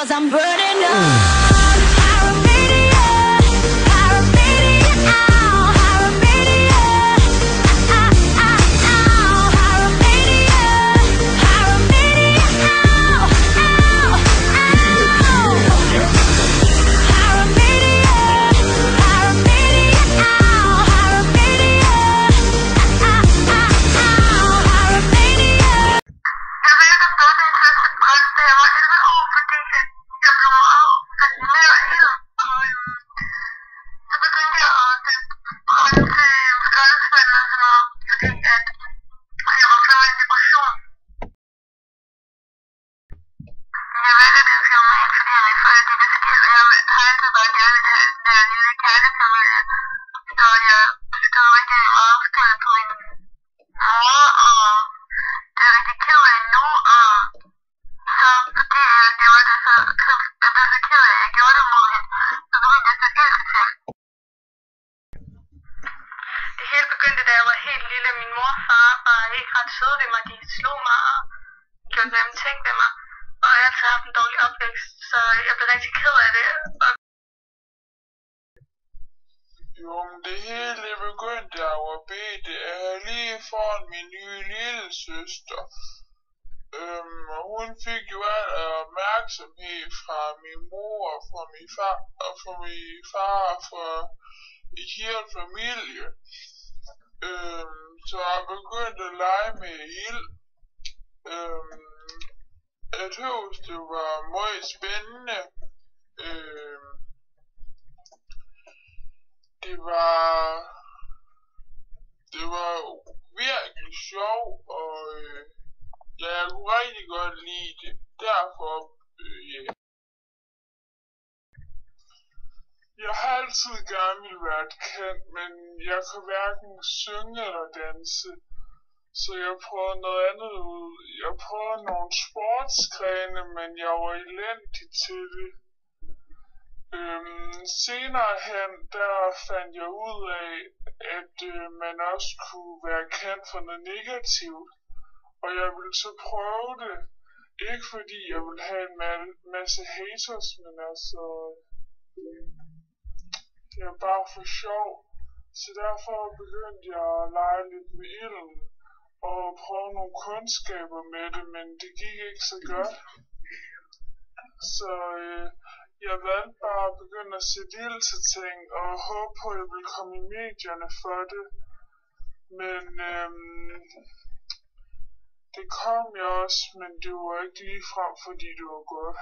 'cause I'm burning up. Pyromania, pyromania, pyromania, pyromania, pyromania, Det hele begyndte, da jeg var helt lille. Min mor og far var ikke ret søde ved mig. De slog mig og gjorde grimme ting ved mig. Og jeg har altid haft en dårlig opvækst, så jeg blev rigtig ked af det. Jo, men det hele begyndte, da jeg var bitte. Jeg havde lige fået min nye lille søster. Og hun fik jo al opmærksomhed fra min mor og fra min far og fra hele familie. Så jeg begyndte at lege med ild. Jeg synes, det var meget spændende. Det var virkelig sjovt, og jeg kunne rigtig godt lide det. Derfor, Jeg har altid gerne ville være kendt, men jeg kan hverken synge eller danse. Så jeg prøvede noget andet ud. Jeg prøvede nogle sportsgrene, men jeg var elendig til det. Senere hen, der fandt jeg ud af, at man også kunne være kendt for noget negativt. Og jeg ville så prøve det. Ikke fordi jeg ville have en masse haters, men altså... Det er bare for sjov. Så derfor begyndte jeg at lege lidt med ilden og prøve nogle kundskaber med det, men det gik ikke så godt. Så jeg valgte bare at begynde at sætte ild til ting og håbe på, at jeg ville komme i medierne for det. Men det kom jeg også, men det var ikke ligefrem, fordi det var godt.